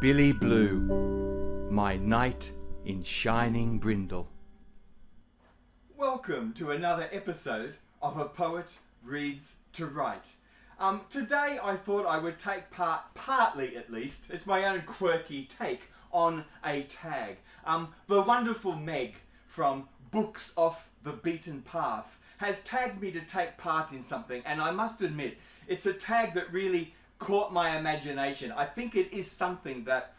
Billy Blue, my knight in shining brindle. Welcome to another episode of A Poet Reads to Write. Today I thought I would take part, partly at least, it's my own quirky take on a tag. The wonderful Meg from Books Off the Beaten Path has tagged me to take part in something, and I must admit, it's a tag that really caught my imagination. I think it is something that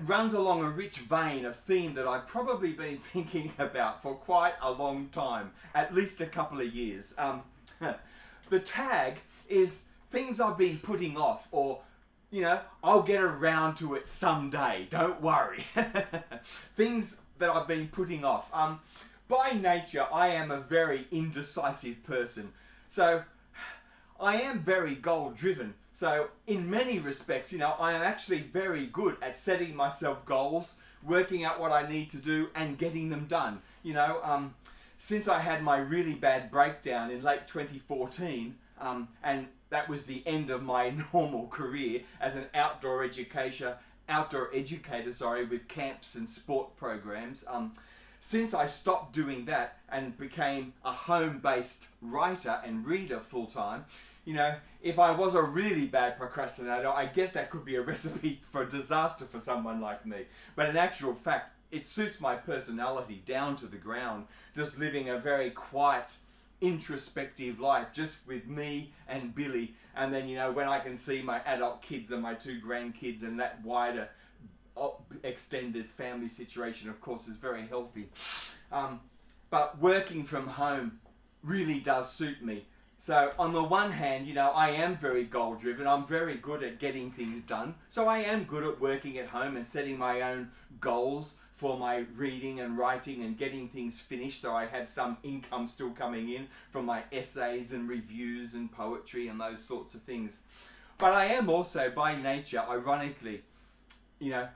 runs along a rich vein, a theme that I've probably been thinking about for quite a long time, at least a couple of years. The tag is things I've been putting off, or, you know, I'll get around to it someday, don't worry. Things that I've been putting off. By nature, I am a very indecisive person. So I am very goal-driven. So in many respects, you know, I am actually very good at setting myself goals, working out what I need to do and getting them done. You know, since I had my really bad breakdown in late 2014, and that was the end of my normal career as an outdoor educator, with camps and sport programs. Since I stopped doing that and became a home-based writer and reader full-time, you know, if I was a really bad procrastinator, I guess that could be a recipe for disaster for someone like me. But in actual fact, it suits my personality down to the ground, just living a very quiet, introspective life, just with me and Billy. And then, you know, when I can see my adult kids and my two grandkids and that wider extended family situation, of course, is very healthy. But working from home really does suit me. So on the one hand, you know, I am very goal driven. I'm very good at getting things done. So I am good at working at home and setting my own goals for my reading and writing and getting things finished, so I have some income still coming in from my essays and reviews and poetry and those sorts of things. But I am also by nature, ironically, you know,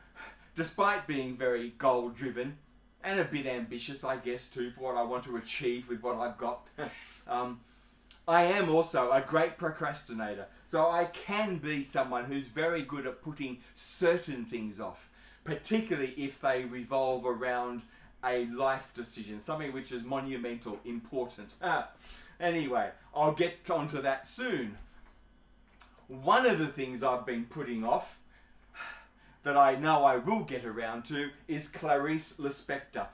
despite being very goal driven and a bit ambitious, I guess, too, for what I want to achieve with what I've got, I am also a great procrastinator. So I can be someone who's very good at putting certain things off, particularly if they revolve around a life decision, something which is monumental, important. Anyway, I'll get onto that soon. One of the things I've been putting off that I know I will get around to is Clarice Lispector.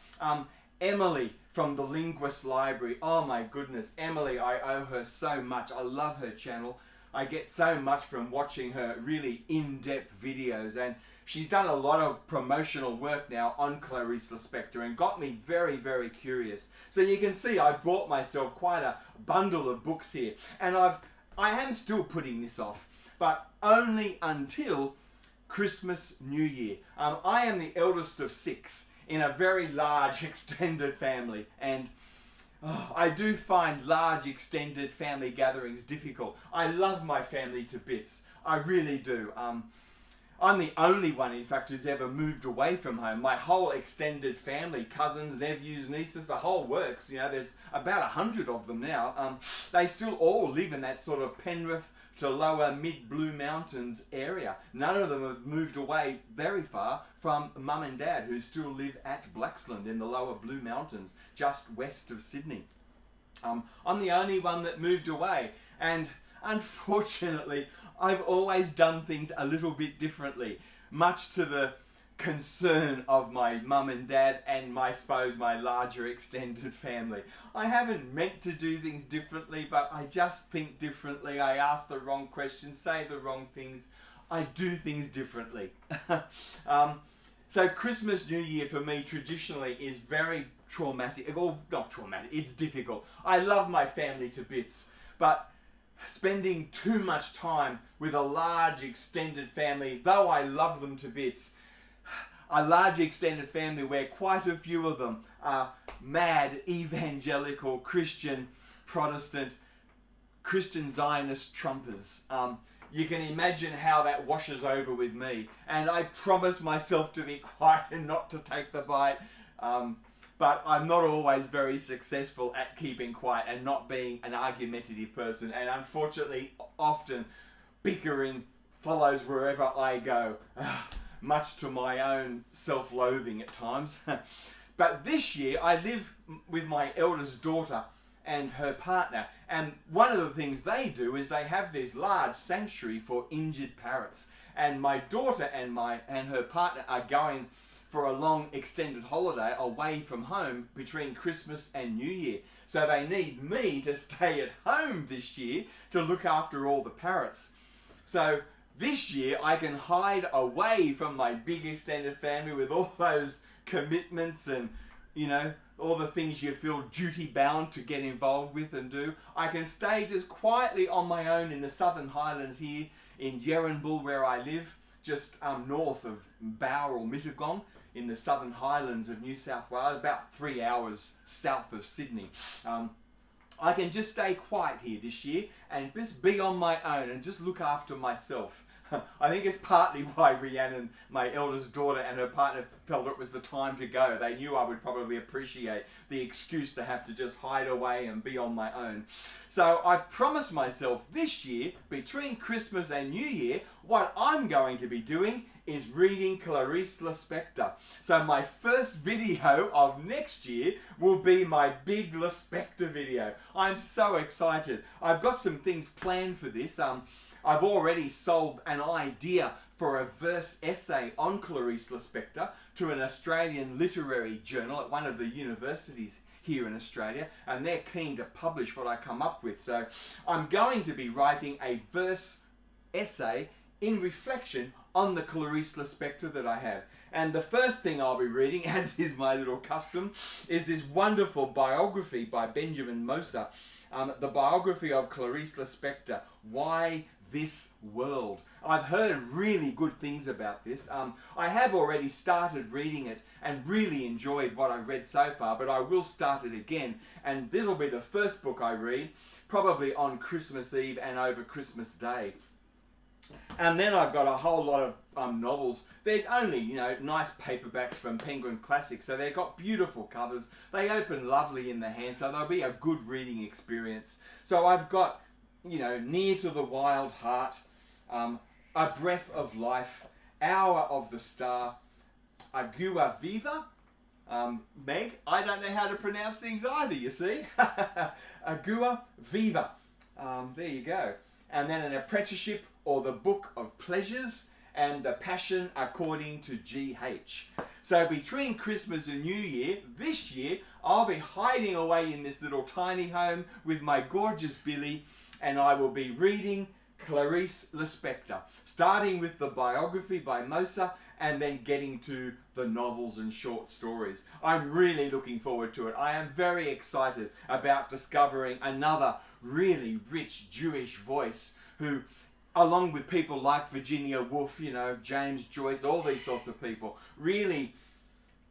Emily from the Linguist Library. Oh my goodness, Emily, I owe her so much. I love her channel. I get so much from watching her really in-depth videos, and she's done a lot of promotional work now on Clarice Lispector and got me very, very curious. So you can see I bought myself quite a bundle of books here, and I am still putting this off, but only until Christmas, New Year. I am the eldest of 6 in a very large extended family, and I do find large extended family gatherings difficult. I love my family to bits. I really do. I'm the only one, in fact, who's ever moved away from home. My whole extended family, cousins, nephews, nieces, the whole works, you know, there's about 100 of them now. They still all live in that sort of Penrith to lower mid-Blue Mountains area. None of them have moved away very far from Mum and Dad, who still live at Blaxland in the lower Blue Mountains, just west of Sydney. I'm the only one that moved away, and unfortunately, I've always done things a little bit differently, much to the concern of my mum and dad and I suppose my larger extended family. I haven't meant to do things differently, but I just think differently. I ask the wrong questions, say the wrong things. I do things differently. So Christmas, New Year for me traditionally is very traumatic, or not traumatic, it's difficult. I love my family to bits, but spending too much time with a large extended family, though I love them to bits, a large extended family where quite a few of them are mad evangelical Christian Protestant Christian Zionist Trumpers. You can imagine how that washes over with me. And I promise myself to be quiet and not to take the bite. But I'm not always very successful at keeping quiet and not being an argumentative person. And unfortunately, often bickering follows wherever I go, much to my own self-loathing at times. But this year, I live with my eldest daughter and her partner, and one of the things they do is they have this large sanctuary for injured parrots, and my daughter and her partner are going for a long extended holiday away from home between Christmas and New Year, so they need me to stay at home this year to look after all the parrots. So this year I can hide away from my big extended family with all those commitments and, you know, all the things you feel duty bound to get involved with and do. I can stay just quietly on my own in the Southern Highlands here in Yerrinbul, where I live, just north of Bower or Mittagong in the Southern Highlands of New South Wales, about 3 hours south of Sydney. I can just stay quiet here this year and just be on my own and just look after myself. I think it's partly why Rhiannon, my eldest daughter, and her partner felt it was the time to go. They knew I would probably appreciate the excuse to have to just hide away and be on my own. So I've promised myself this year, between Christmas and New Year, what I'm going to be doing is reading Clarice Lispector. So my first video of next year will be my big Lispector video. I'm so excited. I've got some things planned for this. I've already sold an idea for a verse essay on Clarice Lispector to an Australian literary journal at one of the universities here in Australia, and they're keen to publish what I come up with. So I'm going to be writing a verse essay in reflection on the Clarice Lispector that I have. And the first thing I'll be reading, as is my little custom, is this wonderful biography by Benjamin Moser, the biography of Clarice Lispector, Why This World. I've heard really good things about this. I have already started reading it and really enjoyed what I've read so far, but I will start it again, and this will be the first book I read, probably on Christmas Eve and over Christmas Day. And then I've got a whole lot of novels. They're only, you know, nice paperbacks from Penguin Classics, so they've got beautiful covers. They open lovely in the hand, so they'll be a good reading experience. So I've got, you know, Near to the Wild Heart, A Breath of Life, Hour of the Star, Agua Viva, Meg, I don't know how to pronounce things either, you see. Agua Viva, there you go. And then An Apprenticeship, or The Book of Pleasures, and The Passion According to G.H. So between Christmas and New Year, this year, I'll be hiding away in this little tiny home with my gorgeous Billy, and I will be reading Clarice Lispector, starting with the biography by Moser and then getting to the novels and short stories. I'm really looking forward to it. I am very excited about discovering another really rich Jewish voice who, along with people like Virginia Woolf, you know, James Joyce, all these sorts of people, really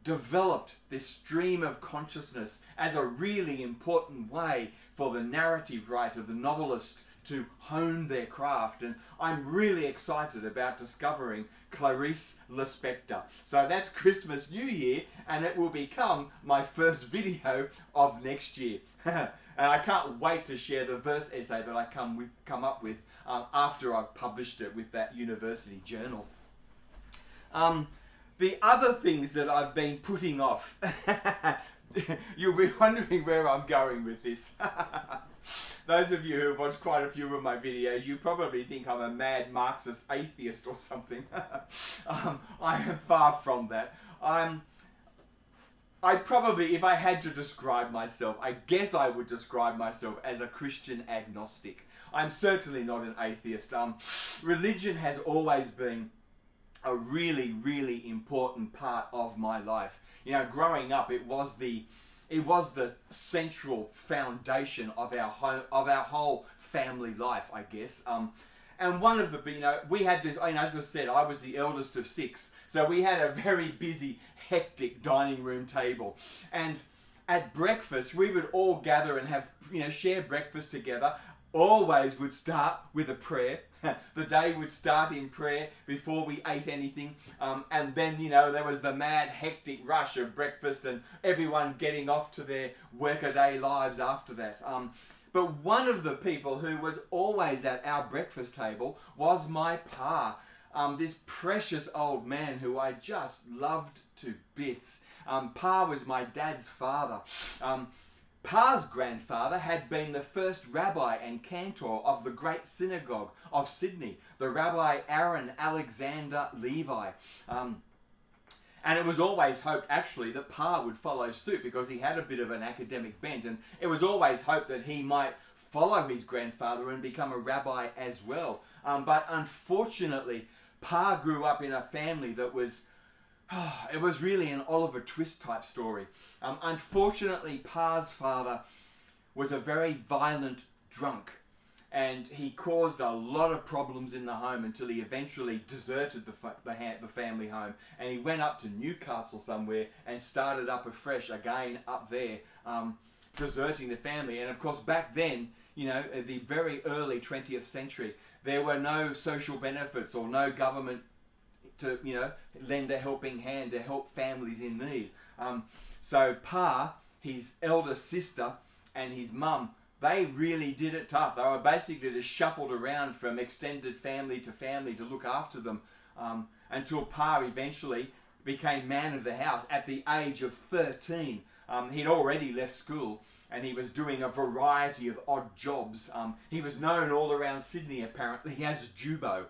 developed this stream of consciousness as a really important way for the narrative writer, the novelist, to hone their craft. And I'm really excited about discovering Clarice Lispector. So that's Christmas, New Year, and it will become my first video of next year. And I can't wait to share the verse essay that I come up with after I've published it with that university journal. The other things that I've been putting off, you'll be wondering where I'm going with this. Those of you who have watched quite a few of my videos, you probably think I'm a mad Marxist atheist or something. I am far from that. I probably, if I had to describe myself, I guess I would describe myself as a Christian agnostic. I'm certainly not an atheist. Religion has always been a really, really important part of my life. You know, growing up, it was the central foundation of our whole family life, I guess. And one of the, you know, we had this, and as I said, I was the eldest of 6. So we had a very busy, hectic dining room table. And at breakfast, we would all gather and have, share breakfast together. Always would start with a prayer. The day would start in prayer before we ate anything. And then, there was the mad, hectic rush of breakfast and everyone getting off to their workaday lives after that. But one of the people who was always at our breakfast table was my pa. This precious old man who I just loved to bits. Pa was my dad's father. Pa's grandfather had been the first rabbi and cantor of the great synagogue of Sydney, the Rabbi Aaron Alexander Levi. And it was always hoped, actually, that Pa would follow suit because he had a bit of an academic bent, and it was always hoped that he might follow his grandfather and become a rabbi as well. But unfortunately, Pa grew up in a family that was... it was really an Oliver Twist type story. Unfortunately, Pa's father was a very violent drunk, and he caused a lot of problems in the home until he eventually deserted the family home, and he went up to Newcastle somewhere and started up afresh again up there, deserting the family. And of course, back then, at the very early 20th century, there were no social benefits or no government to, lend a helping hand to help families in need. So Pa, his elder sister, and his mum, they really did it tough. They were basically just shuffled around from extended family to look after them, until Pa eventually became man of the house at the age of 13. He'd already left school and he was doing a variety of odd jobs. He was known all around Sydney apparently as Jubo.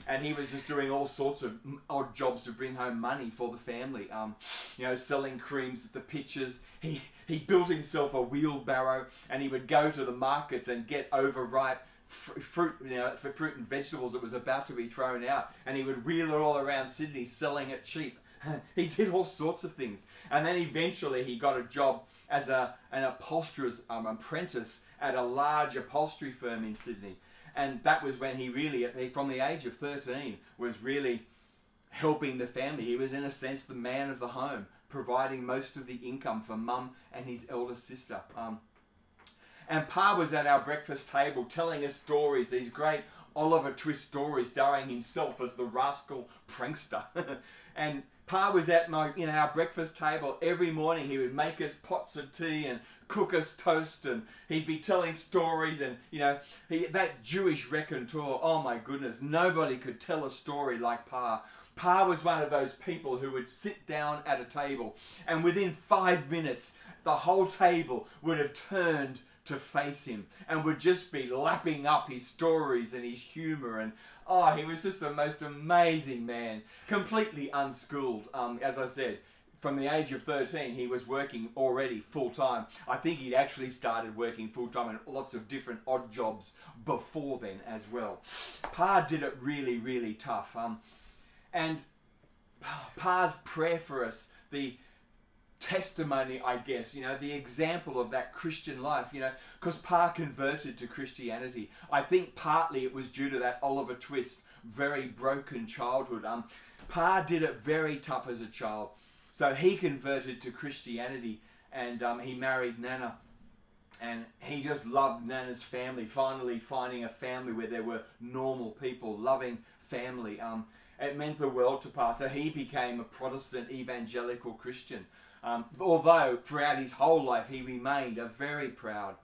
And he was just doing all sorts of odd jobs to bring home money for the family. Selling creams at the pitchers. He built himself a wheelbarrow, and he would go to the markets and get overripe fruit, for fruit and vegetables that was about to be thrown out. And he would wheel it all around Sydney, selling it cheap. He did all sorts of things. And then eventually he got a job as an upholsterer's apprentice at a large upholstery firm in Sydney. And that was when he really, from the age of 13, was really helping the family. He was, in a sense, the man of the home, providing most of the income for Mum and his elder sister. And Pa was at our breakfast table telling us stories, these great Oliver Twist stories, starring himself as the rascal prankster. And Pa was at our breakfast table every morning. He would make us pots of tea and cook us toast, and he'd be telling stories, and that Jewish raconteur, oh my goodness, nobody could tell a story like Pa. Pa was one of those people who would sit down at a table, and within 5 minutes the whole table would have turned to face him and would just be lapping up his stories and his humour. And he was just the most amazing man, completely unschooled. As I said, from the age of 13, he was working already full-time. I think he'd actually started working full-time in lots of different odd jobs before then as well. Pa did it really, really tough. And Pa's prayer for us, the testimony, I guess, the example of that Christian life, because Pa converted to Christianity. I think partly it was due to that Oliver Twist, very broken childhood. Pa did it very tough as a child. So he converted to Christianity, and he married Nana, and he just loved Nana's family, finally finding a family where there were normal people, loving family. It meant the world to Pa. So he became a Protestant evangelical Christian. Although throughout his whole life he remained a very proud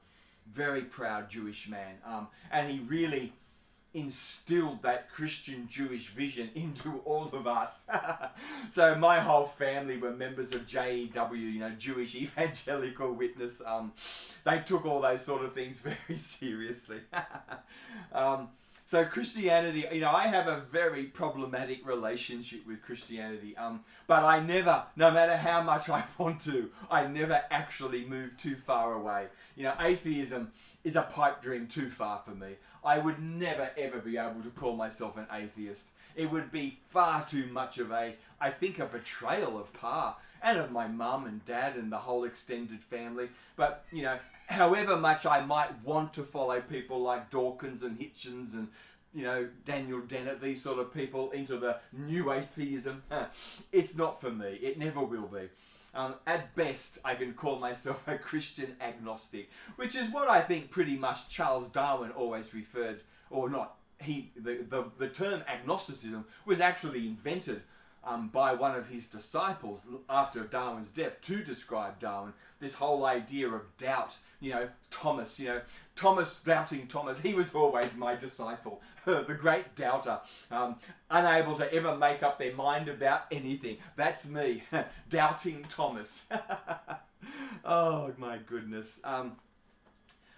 Jewish man. And he really instilled that Christian Jewish vision into all of us. So my whole family were members of JEW, Jewish Evangelical Witness. They took all those sort of things very seriously. So Christianity, I have a very problematic relationship with Christianity, but I never, no matter how much I want to, I never actually move too far away. Atheism is a pipe dream too far for me. I would never ever be able to call myself an atheist. It would be far too much of a betrayal of Pa and of my mum and dad and the whole extended family. But, however much I might want to follow people like Dawkins and Hitchens and Daniel Dennett, these sort of people into the new atheism. It's not for me. It never will be. At best, I can call myself a Christian agnostic, which is what I think pretty much Charles Darwin always referred, or not. The term agnosticism was actually invented by one of his disciples after Darwin's death to describe Darwin. This whole idea of doubt, Thomas, doubting Thomas, he was always my disciple, the great doubter, unable to ever make up their mind about anything. That's me, doubting Thomas. Oh my goodness.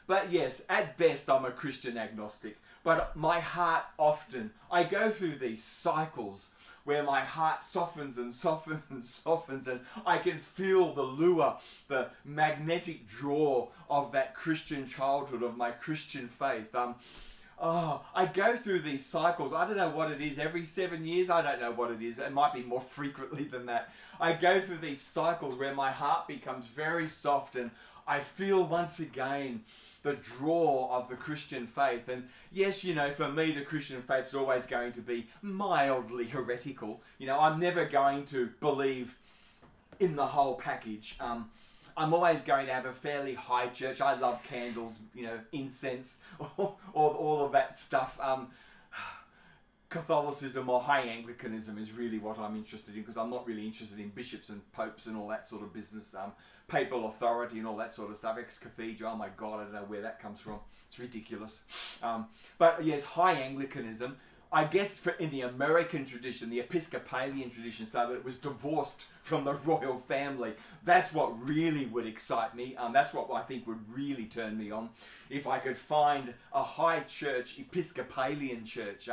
But yes, at best I'm a Christian agnostic, but my heart often, I go through these cycles where my heart softens and softens and softens, and I can feel the lure, the magnetic draw of that Christian childhood, of my Christian faith. I go through these cycles. I don't know what it is, every 7 years. I don't know what it is. It might be more frequently than that. I go through these cycles where my heart becomes very soft, and I feel once again the draw of the Christian faith. And yes, for me, the Christian faith is always going to be mildly heretical. I'm never going to believe in the whole package. I'm always going to have a fairly high church. I love candles, incense, all of that stuff. Catholicism or high Anglicanism is really what I'm interested in, because I'm not really interested in bishops and popes and all that sort of business, papal authority and all that sort of stuff. Ex-cathedra, oh my God, I don't know where that comes from. It's ridiculous. But yes, high Anglicanism, I guess in the American tradition, the Episcopalian tradition, so that it was divorced from the royal family. That's what really would excite me. That's what I think would really turn me on. If I could find a high church, Episcopalian church,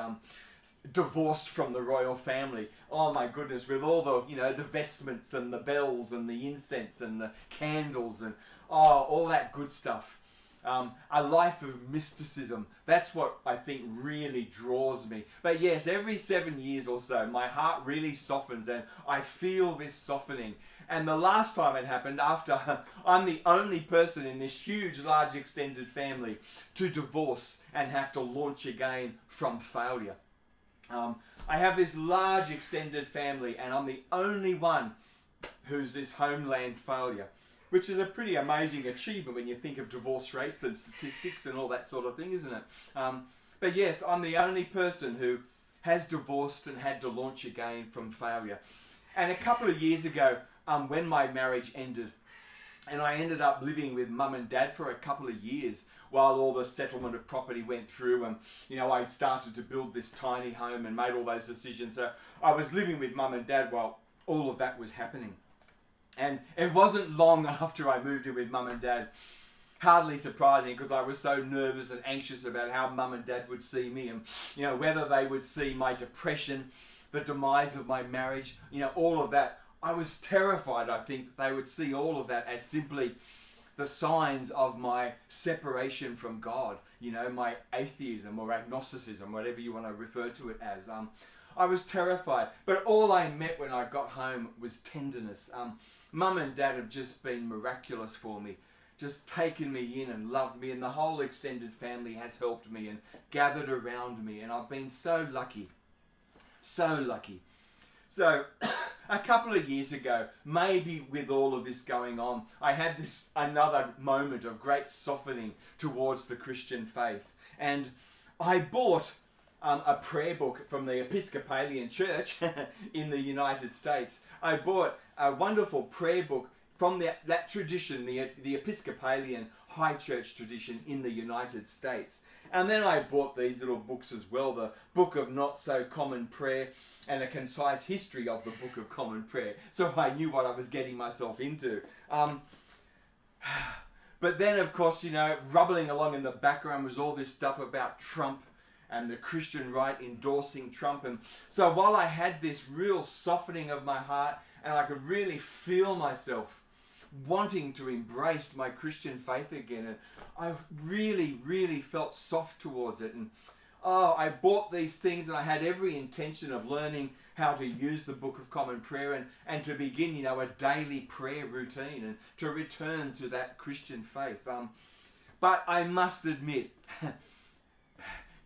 divorced from the royal family. Oh my goodness, with all the, the vestments and the bells and the incense and the candles and all that good stuff. A life of mysticism. That's what I think really draws me. But yes, every 7 years or so, my heart really softens and I feel this softening. And the last time it happened, after I'm the only person in this huge, large, extended family to divorce and have to launch again from failure. I have this large extended family and I'm the only one who's this homeland failure, which is a pretty amazing achievement when you think of divorce rates and statistics and all that sort of thing, isn't it? But yes, I'm the only person who has divorced and had to launch again from failure. And a couple of years ago, when my marriage ended, and I ended up living with mum and dad for a couple of years while all the settlement of property went through, and I started to build this tiny home and made all those decisions. So I was living with mum and dad while all of that was happening. And it wasn't long after I moved in with mum and dad, hardly surprising, because I was so nervous and anxious about how mum and dad would see me, and whether they would see my depression, the demise of my marriage, all of that. I was terrified, I think, they would see all of that as simply the signs of my separation from God, my atheism or agnosticism, whatever you want to refer to it as. I was terrified, but all I met when I got home was tenderness. Mum and dad have just been miraculous for me, just taken me in and loved me, and the whole extended family has helped me and gathered around me, and I've been so lucky, so lucky. So a couple of years ago, maybe with all of this going on, I had another moment of great softening towards the Christian faith. And I bought a prayer book from the Episcopalian Church in the United States. I bought a wonderful prayer book from that tradition, the Episcopalian high church tradition in the United States. And then I bought these little books as well, the Book of Not So Common Prayer and a concise history of the Book of Common Prayer. So I knew what I was getting myself into. But then, of course, rubbling along in the background was all this stuff about Trump and the Christian right endorsing Trump. And so while I had this real softening of my heart and I could really feel myself wanting to embrace my Christian faith again, and I really, really felt soft towards it. And I bought these things and I had every intention of learning how to use the Book of Common Prayer and to begin, a daily prayer routine and to return to that Christian faith. But I must admit,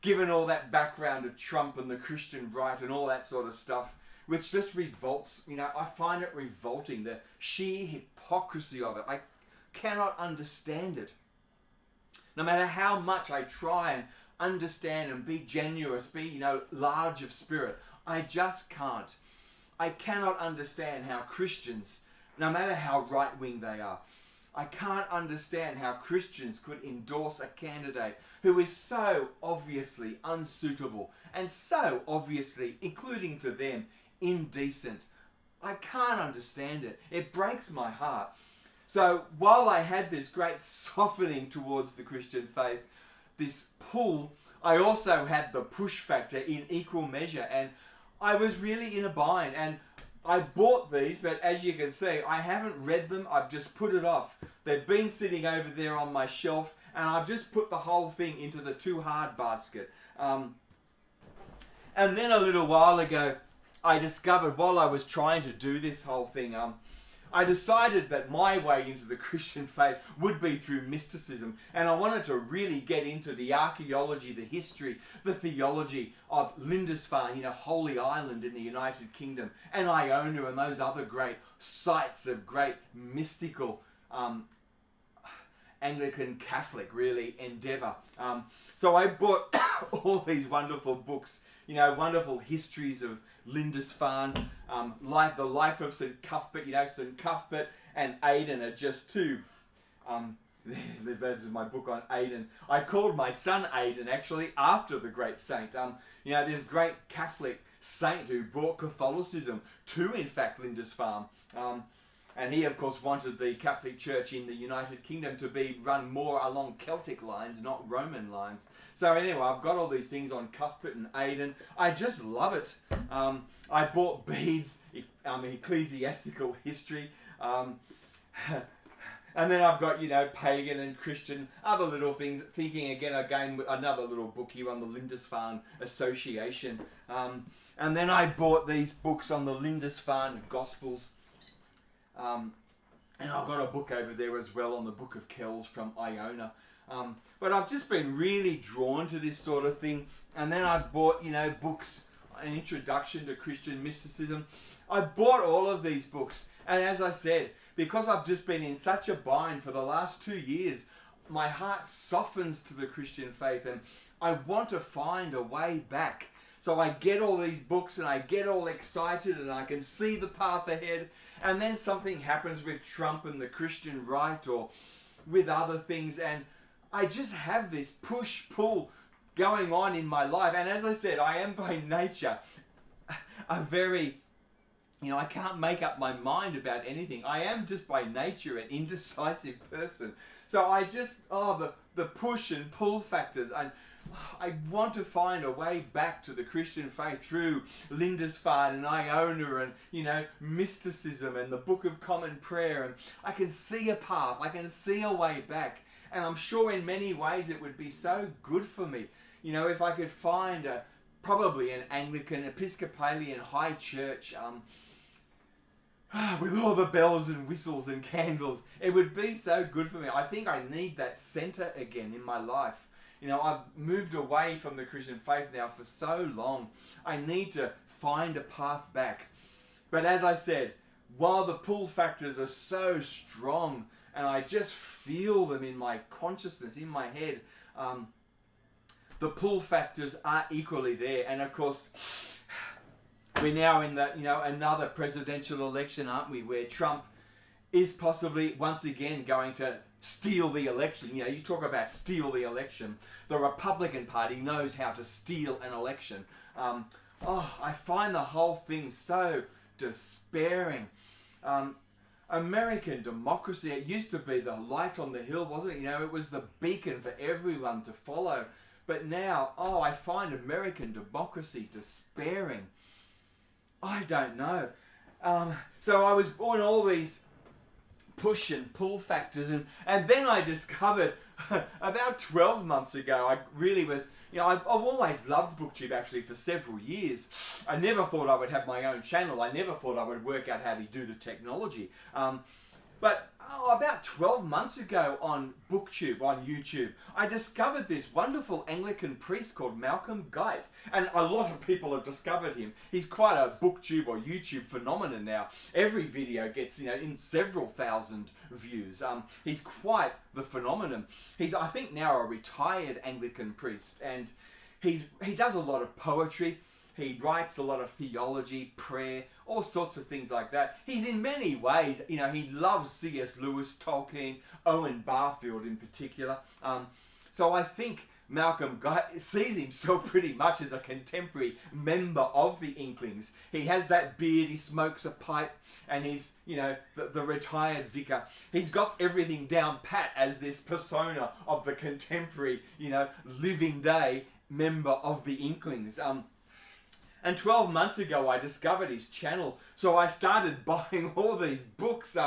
given all that background of Trump and the Christian right and all that sort of stuff, which just revolts, I find it revolting, the sheer hypocrisy of it. I cannot understand it. No matter how much I try and understand and be generous, be, large of spirit, I just can't. I cannot understand how Christians, no matter how right-wing they are, I can't understand how Christians could endorse a candidate who is so obviously unsuitable and so obviously, including to them, indecent. I can't understand it. It breaks my heart. So while I had this great softening towards the Christian faith, this pull, I also had the push factor in equal measure, and I was really in a bind. And I bought these, but as you can see, I haven't read them. I've just put it off. They've been sitting over there on my shelf, and I've just put the whole thing into the too hard basket. And then a little while ago, I discovered, while I was trying to do this whole thing, I decided that my way into the Christian faith would be through mysticism, and I wanted to really get into the archaeology, the history, the theology of Lindisfarne, Holy Island in the United Kingdom, and Iona and those other great sites of great mystical Anglican Catholic, really, endeavour. So I bought all these wonderful books, wonderful histories of Lindisfarne, the life of St Cuthbert. St Cuthbert and Aidan are just two. This is my book on Aidan. I called my son Aidan, actually, after the great saint. This great Catholic saint who brought Catholicism to, in fact, Lindisfarne. And he, of course, wanted the Catholic Church in the United Kingdom to be run more along Celtic lines, not Roman lines. So anyway, I've got all these things on Cuthbert and Aidan. I just love it. I bought Bede's ecclesiastical history. And then I've got, pagan and Christian, other little things. Thinking again, another little book here on the Lindisfarne Association. And then I bought these books on the Lindisfarne Gospels. And I've got a book over there as well on the Book of Kells from Iona. But I've just been really drawn to this sort of thing. And then I bought, books, an introduction to Christian mysticism. I bought all of these books. And as I said, because I've just been in such a bind for the last 2 years, my heart softens to the Christian faith and I want to find a way back. So I get all these books and I get all excited and I can see the path ahead. And then something happens with Trump and the Christian right or with other things. And I just have this push-pull going on in my life. And as I said, I am by nature a very, I can't make up my mind about anything. I am just by nature an indecisive person. So I just, the push and pull factors. I want to find a way back to the Christian faith through Lindisfarne and Iona and, mysticism and the Book of Common Prayer. And I can see a path. I can see a way back. And I'm sure in many ways it would be so good for me, if I could find probably an Anglican, Episcopalian high church with all the bells and whistles and candles. It would be so good for me. I think I need that centre again in my life. I've moved away from the Christian faith now for so long. I need to find a path back. But as I said, while the pull factors are so strong and I just feel them in my consciousness, in my head, the pull factors are equally there. And of course, we're now in the, another presidential election, aren't we, where Trump is possibly once again going to steal the election. You talk about steal the election. The Republican Party knows how to steal an election. I find the whole thing so despairing. American democracy, it used to be the light on the hill, wasn't it? It was the beacon for everyone to follow. But now, I find American democracy despairing. I don't know. So I was on all these push and pull factors, and then I discovered about 12 months ago, I really was, I've always loved BookTube actually for several years. I never thought I would have my own channel. I never thought I would work out how to do the technology. But about 12 months ago on BookTube, on YouTube, I discovered this wonderful Anglican priest called Malcolm Guite. And a lot of people have discovered him. He's quite a BookTube or YouTube phenomenon now. Every video gets, in several thousand views. He's quite the phenomenon. He's, I think, now a retired Anglican priest. And he does a lot of poetry. He writes a lot of theology, prayer, all sorts of things like that. He's in many ways, he loves C.S. Lewis, Tolkien, Owen Barfield in particular. So I think Malcolm Guite sees himself pretty much as a contemporary member of the Inklings. He has that beard, he smokes a pipe, and he's, the retired vicar. He's got everything down pat as this persona of the contemporary, living day member of the Inklings. And 12 months ago, I discovered his channel. So I started buying all these books,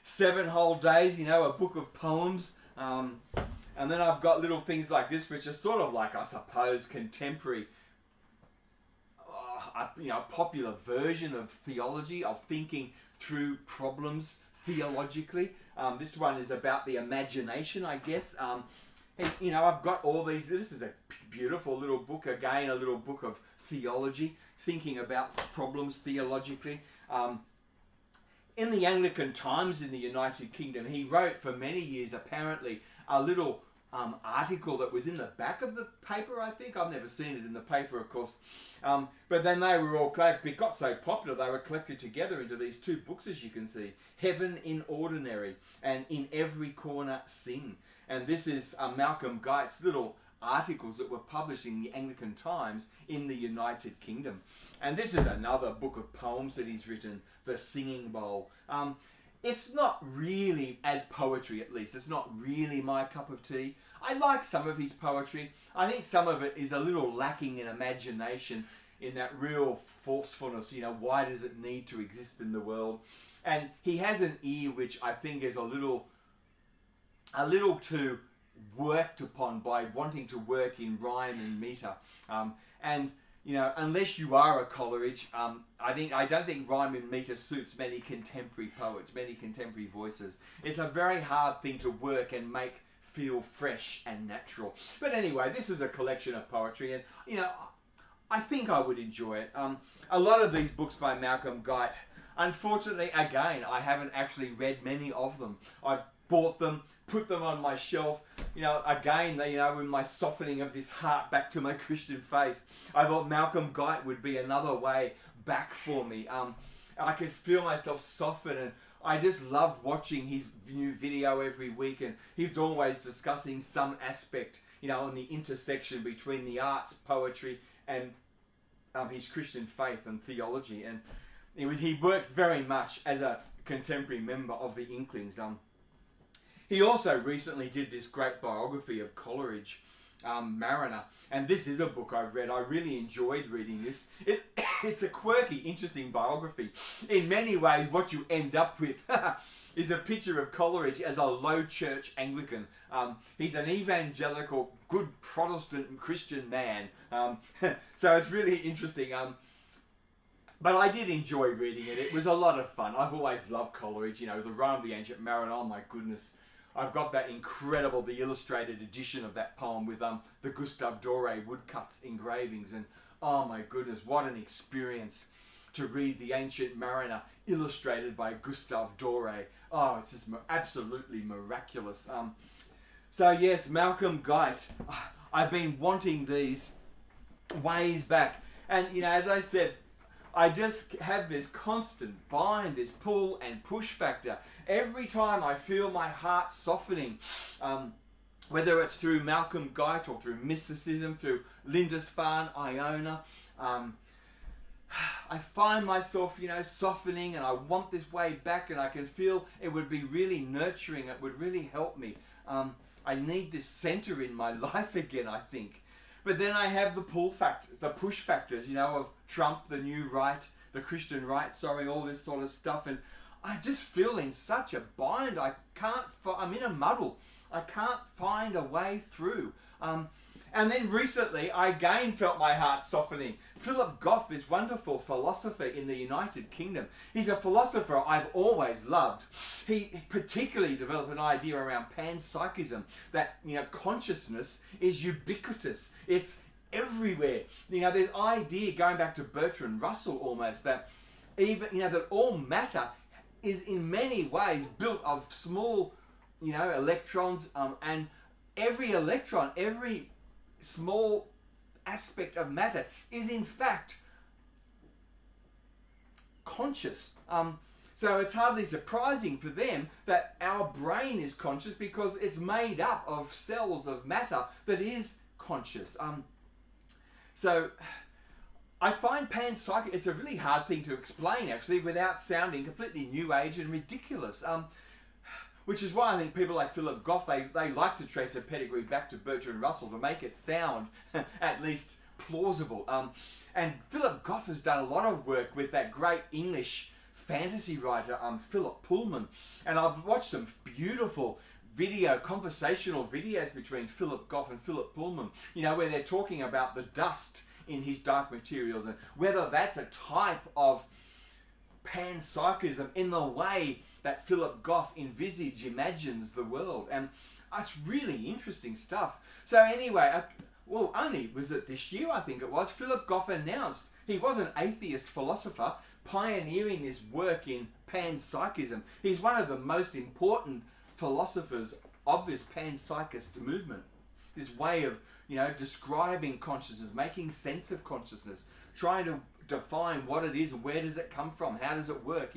7 whole days, a book of poems. And then I've got little things like this, which are sort of like, I suppose, contemporary, a popular version of theology, of thinking through problems theologically. This one is about the imagination, I guess. And, I've got all these. This is a beautiful little book, again, a little book of theology, thinking about problems theologically. In the Anglican Times in the United Kingdom, he wrote for many years, apparently, a little article that was in the back of the paper, I think. I've never seen it in the paper, of course. But then they were all collected. It got so popular, they were collected together into these 2 books, as you can see. Heaven in Ordinary and In Every Corner Sing. And this is Malcolm Guite's little articles that were published in the Anglican Times in the United Kingdom. And this is another book of poems that he's written, The Singing Bowl. It's not really, as poetry at least, it's not really my cup of tea. I like some of his poetry. I think some of it is a little lacking in imagination, in that real forcefulness, why does it need to exist in the world? And he has an ear which I think is a little too worked upon by wanting to work in rhyme and meter. And unless you are a Coleridge, I don't think rhyme and meter suits many contemporary poets, many contemporary voices. It's a very hard thing to work and make feel fresh and natural. But anyway, this is a collection of poetry, and I think I would enjoy it. A lot of these books by Malcolm Guite, unfortunately, again, I haven't actually read many of them. I've bought them, put them on my shelf, again, in my softening of this heart back to my Christian faith. I thought Malcolm Guite would be another way back for me. I could feel myself soften, and I just loved watching his new video every week, and he's always discussing some aspect, on the intersection between the arts, poetry, and his Christian faith and theology. And he worked very much as a contemporary member of the Inklings. He also recently did this great biography of Coleridge, Mariner, and this is a book I've read. I really enjoyed reading this. It's a quirky, interesting biography. In many ways, what you end up with is a picture of Coleridge as a low church Anglican. He's an evangelical, good Protestant Christian man. So it's really interesting. But I did enjoy reading it. It was a lot of fun. I've always loved Coleridge, the Rome of the Ancient Mariner. Oh my goodness. I've got that incredible, the illustrated edition of that poem with the Gustave Doré woodcuts engravings, and oh my goodness, what an experience to read the Ancient Mariner illustrated by Gustave Doré. Oh, it's just absolutely miraculous. So yes, Malcolm Guite. I've been wanting these ways back, and as I said, I just have this constant bind, this pull and push factor. Every time I feel my heart softening, whether it's through Malcolm Guite or through mysticism, through Lindisfarne, Iona, I find myself, softening, and I want this way back, and I can feel it would be really nurturing. It would really help me. I need this center in my life again, I think. But then I have the pull factor, the push factors, of Trump, the new right, the Christian right, all this sort of stuff. And I just feel in such a bind. I'm in a muddle. I can't find a way through. And then recently, I again felt my heart softening. Philip Goff, this wonderful philosopher in the United Kingdom. He's a philosopher I've always loved. he particularly developed an idea around panpsychism, that, consciousness is ubiquitous. It's everywhere. There's idea going back to Bertrand Russell almost, that even, that all matter is in many ways built of small, electrons, and every electron, every small aspect of matter is in fact conscious. So it's hardly surprising for them that our brain is conscious, because it's made up of cells of matter that is conscious. So I find panpsychism, it's a really hard thing to explain actually without sounding completely new age and ridiculous. Which is why I think people like Philip Goff, they like to trace a pedigree back to Bertrand Russell to make it sound at least plausible. And Philip Goff has done a lot of work with that great English fantasy writer, Philip Pullman. And I've watched some beautiful conversational videos between Philip Goff and Philip Pullman, where they're talking about the dust in his dark materials and whether that's a type of panpsychism in the way that Philip Goff imagines the world. And it's really interesting stuff. So anyway, only was it this year, I think it was, Philip Goff announced he was an atheist philosopher pioneering this work in panpsychism. He's one of the most important philosophers of this panpsychist movement. This way of, describing consciousness, making sense of consciousness, trying to define what it is and where does it come from, how does it work.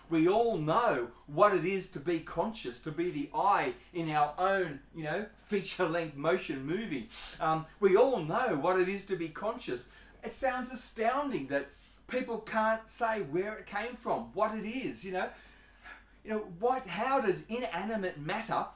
We all know what it is to be conscious, to be the I in our own feature-length motion movie. We all know what it is to be conscious. It sounds astounding that people can't say where it came from, what it is. How does inanimate matter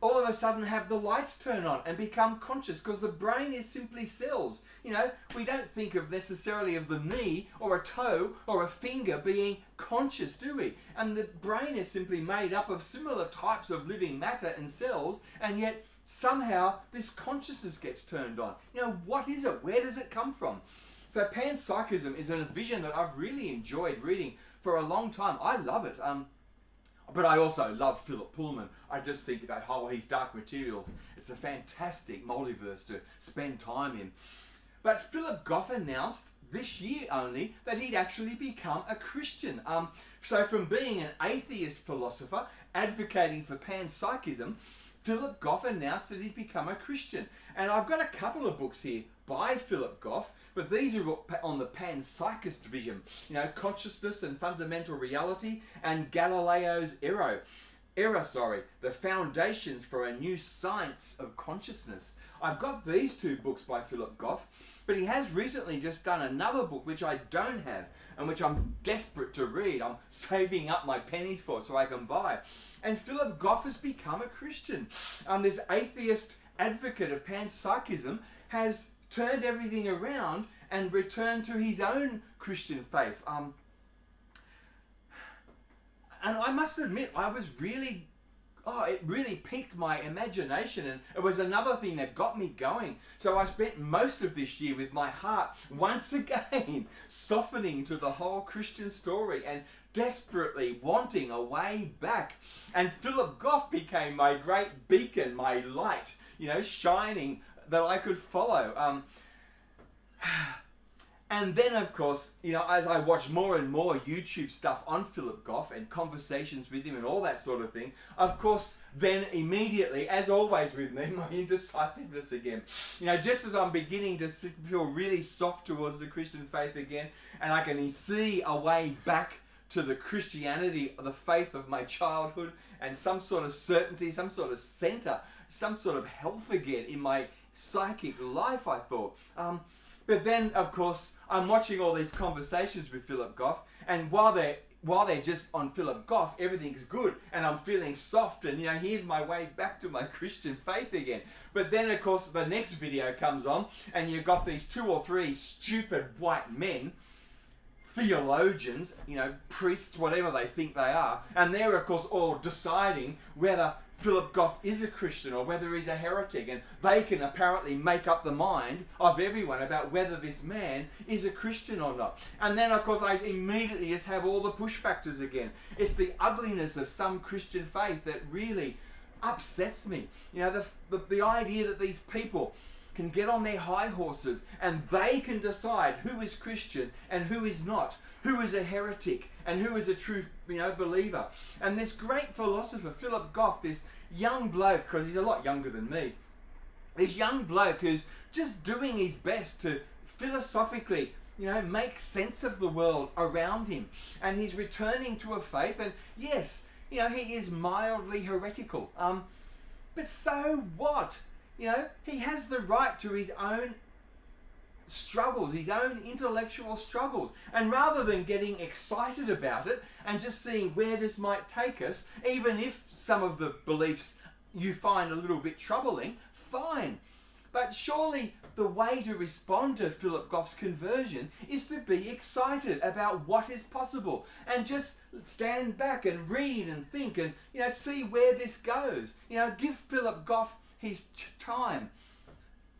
all of a sudden have the lights turn on and become conscious? Because the brain is simply cells. We don't think of necessarily of the knee or a toe or a finger being conscious, do we? And the brain is simply made up of similar types of living matter and cells, and yet somehow this consciousness gets turned on. What is it? Where does it come from? So panpsychism is a vision that I've really enjoyed reading for a long time. I love it. But I also love Philip Pullman. I just think that his dark materials, it's a fantastic multiverse to spend time in. But Philip Goff announced this year only that he'd actually become a Christian. So from being an atheist philosopher advocating for panpsychism, Philip Goff announced that he'd become a Christian. And I've got a couple of books here by Philip Goff, but these are on the panpsychist vision, consciousness and fundamental reality, and Galileo's error, the foundations for a new science of consciousness. I've got these two books by Philip Goff, but he has recently just done another book which I don't have and which I'm desperate to read. I'm saving up my pennies for so I can buy. And Philip Goff has become a Christian. This atheist advocate of panpsychism has turned everything around and returned to his own Christian faith. And I must admit, it really piqued my imagination, and it was another thing that got me going. So I spent most of this year with my heart once again softening to the whole Christian story and desperately wanting a way back. And Philip Goff became my great beacon, my light, shining, that I could follow. And then, of course, as I watched more and more YouTube stuff on Philip Goff and conversations with him and all that sort of thing, of course, then immediately, as always with me, my indecisiveness again. Just as I'm beginning to feel really soft towards the Christian faith again, and I can see a way back to the Christianity, the faith of my childhood, and some sort of certainty, some sort of center, some sort of health again in my psychic life, I thought. But then, of course, I'm watching all these conversations with Philip Goff, and while they're just on Philip Goff, everything's good, and I'm feeling soft, and here's my way back to my Christian faith again. But then, of course, the next video comes on, and you've got these 2 or 3 stupid white men, theologians, priests, whatever they think they are, and they're, of course, all deciding whether Philip Goff is a Christian or whether he's a heretic, and they can apparently make up the mind of everyone about whether this man is a Christian or not. And then of course I immediately just have all the push factors again. It's the ugliness of some Christian faith that really upsets me. You know, the idea that these people can get on their high horses and they can decide who is Christian and who is not, who is a heretic and who is a true, believer. And this great philosopher, Philip Goff, this young bloke, because he's a lot younger than me, this young bloke who's just doing his best to philosophically, make sense of the world around him. And he's returning to a faith, and yes, he is mildly heretical. But so what? He has the right to his own struggles, his own intellectual struggles. And rather than getting excited about it and just seeing where this might take us, even if some of the beliefs you find a little bit troubling, fine. But surely the way to respond to Philip Goff's conversion is to be excited about what is possible and just stand back and read and think and, see where this goes. Give Philip Goff his time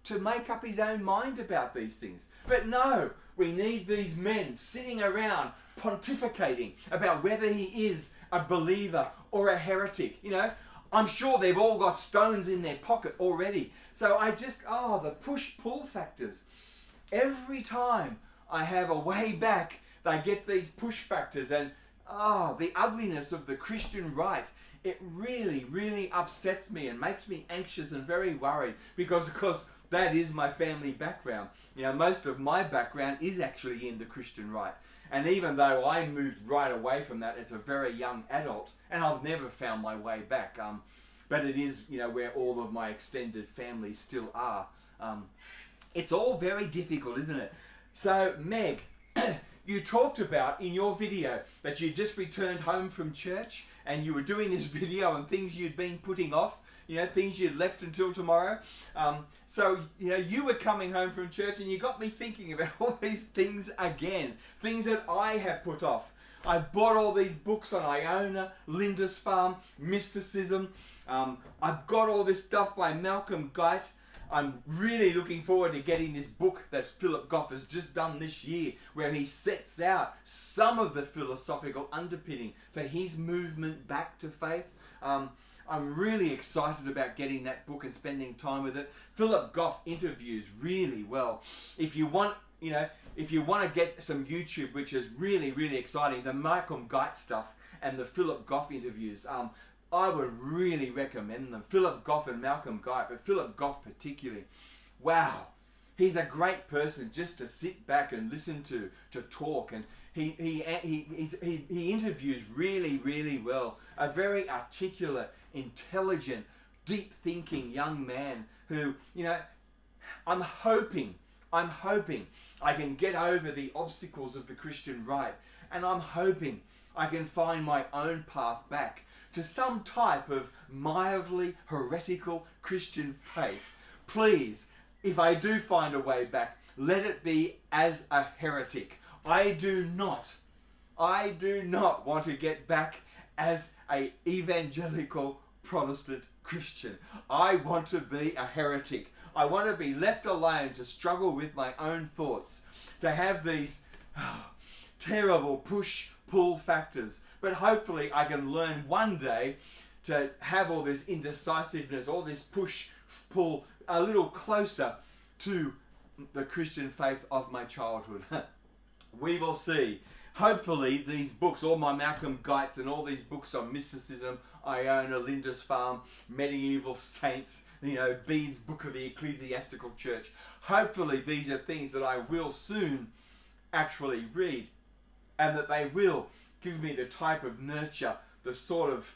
to make up his own mind about these things. But no, we need these men sitting around pontificating about whether he is a believer or a heretic. I'm sure they've all got stones in their pocket already. So the push-pull factors. Every time I have a way back, they get these push factors, and the ugliness of the Christian right. It really, really upsets me and makes me anxious and very worried because, of course, that is my family background. Most of my background is actually in the Christian right. And even though I moved right away from that as a very young adult, and I've never found my way back, but it is, where all of my extended family still are. It's all very difficult, isn't it? So, Meg, you talked about in your video that you just returned home from church and you were doing this video on things you'd been putting off, things you'd left until tomorrow. So, you were coming home from church and you got me thinking about all these things again, things that I have put off. I bought all these books on Iona, Lindisfarne, mysticism. I've got all this stuff by Malcolm Guite. I'm really looking forward to getting this book that Philip Goff has just done this year, where he sets out some of the philosophical underpinning for his movement back to faith. I'm really excited about getting that book and spending time with it. Philip Goff interviews really well. If you want to get some YouTube, which is really, really exciting, the Malcolm Guite stuff and the Philip Goff interviews, I would really recommend them. Philip Goff and Malcolm Guite, but Philip Goff particularly. Wow, he's a great person just to sit back and listen to talk, and he interviews really, really well. A very articulate, intelligent, deep-thinking young man who, I'm hoping I can get over the obstacles of the Christian right, and I'm hoping I can find my own path back to some type of mildly heretical Christian faith. Please, if I do find a way back, let it be as a heretic. I do not want to get back as a evangelical Protestant Christian. I want to be a heretic. I want to be left alone to struggle with my own thoughts, to have these terrible push-pull factors. But hopefully I can learn one day to have all this indecisiveness, all this push-pull a little closer to the Christian faith of my childhood. We will see. Hopefully these books, all my Malcolm Guites and all these books on mysticism, Iona, Lindisfarne, medieval saints, Bede's Book of the Ecclesiastical Church. Hopefully these are things that I will soon actually read, and that they will give me the type of nurture, the sort of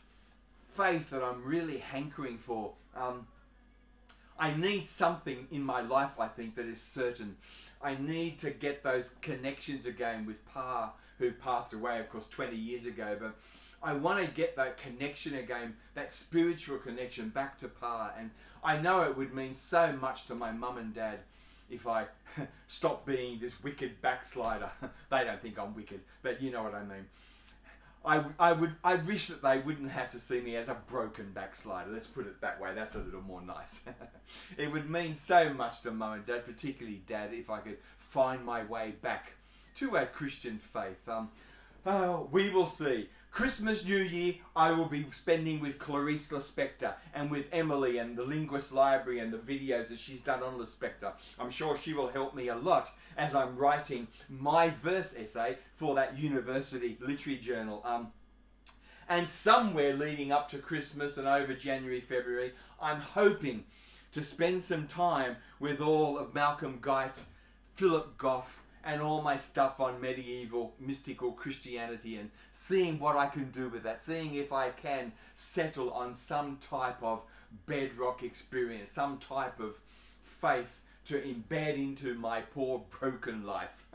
faith that I'm really hankering for. I need something in my life, I think, that is certain. I need to get those connections again with Pa, who passed away, of course, 20 years ago. But I want to get that connection again, that spiritual connection back to Pa. And I know it would mean so much to my mum and dad if I stop being this wicked backslider. They don't think I'm wicked, but you know what I mean. I wish that they wouldn't have to see me as a broken backslider. Let's put it that way. That's a little more nice. It would mean so much to Mum and Dad, particularly Dad, if I could find my way back to a Christian faith. We will see. Christmas, New Year, I will be spending with Clarice Lispector and with Emily and the Linguist Library and the videos that she's done on Lispector. I'm sure she will help me a lot as I'm writing my verse essay for that university literary journal. And somewhere leading up to Christmas and over January, February, I'm hoping to spend some time with all of Malcolm Guite, Philip Goff, and all my stuff on medieval mystical Christianity, and seeing what I can do with that, seeing if I can settle on some type of bedrock experience, some type of faith to embed into my poor broken life.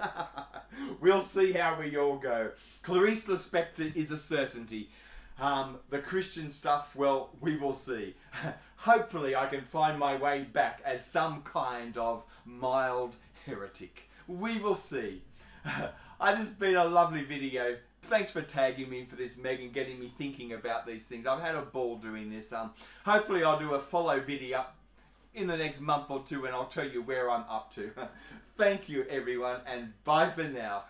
We'll see how we all go. Clarice Lispector is a certainty. The Christian stuff, well, we will see. Hopefully I can find my way back as some kind of mild heretic. We will see. This has been a lovely video. Thanks for tagging me for this, Meg, and getting me thinking about these things. I've had a ball doing this. Hopefully I'll do a follow video in the next month or two, and I'll tell you where I'm up to. Thank you, everyone, and bye for now.